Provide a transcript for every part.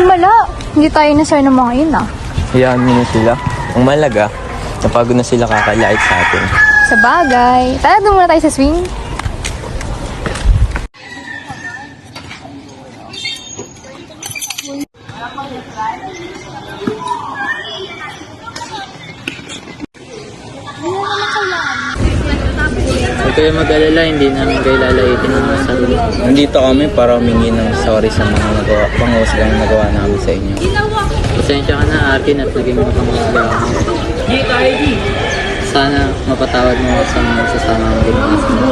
Wala. Hindi tayo nasar ng mga yun Hayaan mo na sila. Ang malaga, napagod na sila kakalait sa atin. Sa bagay. Tara, doon muna tayo sa swing. Huwag kayo mag-alala, hindi namin kayo lalaitin ng mga sarili. Nandito kami para humingi ng sorry sa mga panghusgang nagawa namin sa inyo. Pasensya ka na, Arkin, at naging makamasga ako. Sana mapatawad mo ako sa mga sasama mo ginawa sa mga.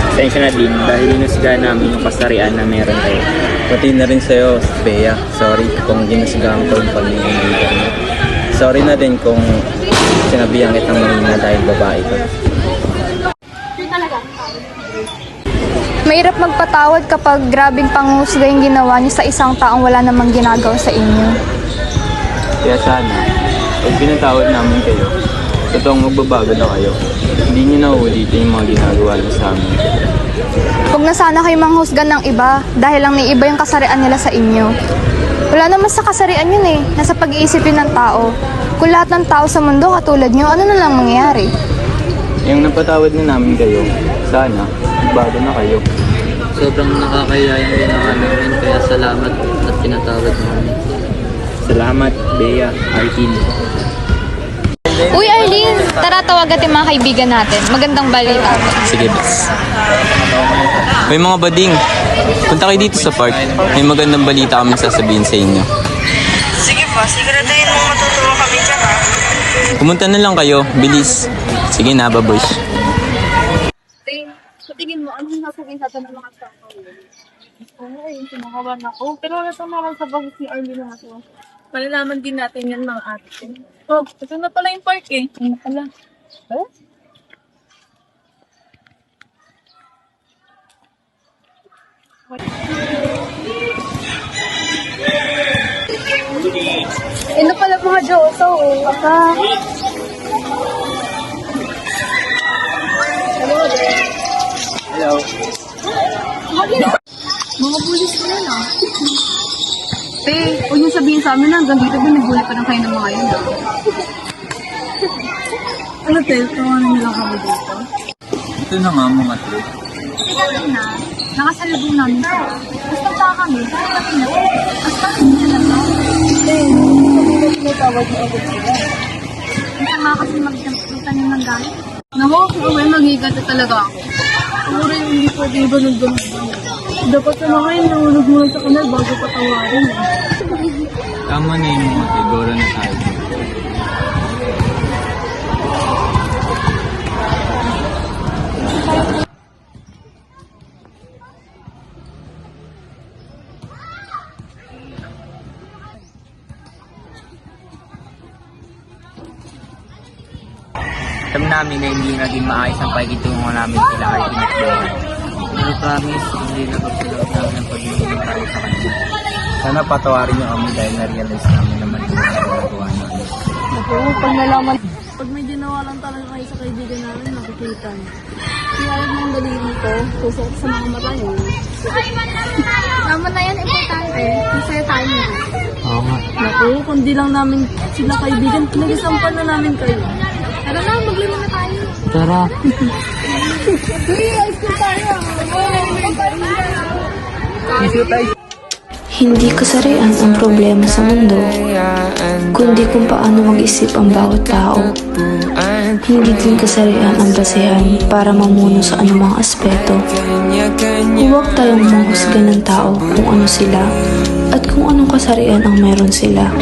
Pasensya na din dahil inusgahan namin yung kasarian na meron kayo. Pati na rin sa'yo, Bea. Sorry kung ginusgahan ko yung pag-iingitan mo. Sorry na din kung sinabihan kitang mahina dahil babae ka. Mahirap magpatawad kapag grabing panghusga yung ginawa niyo sa isang taong wala namang ginagawa sa inyo. Kaya sana, pag pinatawad namin kayo, totoong magbabago na kayo. Hindi niyo na uulitin yung mga ginagawa niyo sa amin. Huwag na sana kayo manghusgan ng iba dahil lang may iba yung kasarian nila sa inyo. Wala naman sa kasarian yun nasa pag-iisip yun ng tao. Kung lahat ng tao sa mundo katulad nyo, ano na lang mangyayari? Yung napatawad na namin kayo, sana, magbago na kayo. Sobrang nakakaya yung ginawa namin, kaya salamat at pinatawad mo kami. Salamat, Bea, Arkin. Uy, Arlene! Tara, tawagan yung mga kaibigan natin. Magandang balita. Sige, Bes. May mga bading. Punta kayo dito sa park. May magandang balita kami sasabihin sa inyo. Sige po, siguraduhin mong matutuwa kami dyan ha. Pumunta na lang kayo. Bilis. Sige na, baboys. Sa tingin mo, ano yung sasabihin sa ng mga tao? Oo, sinakawan ako. Pero wala sa naman sa bagay si Arlene na ito. Malalaman din natin yan mga ate. Oh, ito na pala yung park Ano pala? Eh? Ano pala mga Diyoso? Baka... Hello. Mga pulis ko yan huwag niyo sabihin sa amin na hanggang dito binibuli pa ng kayo ng mga yun Ano tawanan niyo lang kami dito? Ito na nga mga tre. Kasi kanina, nakasalubong namin siya. Tapos nagtaka kami, kasi na basta hindi na lang. Hindi tinatawag niyo agad sila. Ang sama kasi magtanim ng gamit. Naku, magiganta talaga ako. Siguro hindi pwede iba ng ganun. Dapat sa mga yun, nahulog mo lang sa kanal bago patawarin Tama na yun mga tre. Gora na tayo. Alam namin na hindi naging maayos ang pakikitungo namin sila Arkin at Bea. Pero promise, hindi na pagsulog namin ang pagiging tayo sa kanila. Sana patawarin niyo kami dahil na-realize namin naman yung ginagawa namin. Naku, pag nalaman, pag may ginawa lang talaga kayo sa kaibigan namin, nakikita niyo. Kaya alam mo ang daliri ko, susok sa mga mata niyo. Tama na yan, importante. Masaya tayo niyo. Oo nga. Naku, kundi lang namin sila kaibigan, pinag-isampan na namin kayo. Tara na, maglima na tayo. Tara. Uy, ice cream tayo. Hindi kasarian ang problema sa mundo, kundi kung paano mag-isip ang bawat tao. Hindi din kasarian ang basehan para mamuno sa anumang aspeto. Huwag tayong manghusga ng tao kung ano sila at kung anong kasarian ang meron sila.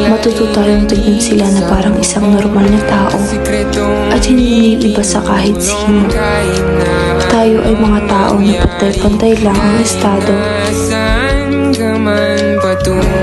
Matuto tayong tignan sila na parang isang normal na tao at hindi iba sa kahit sino. Tayo ay mga tao na pantay-pantay lang ang estado. Saan ka man patungo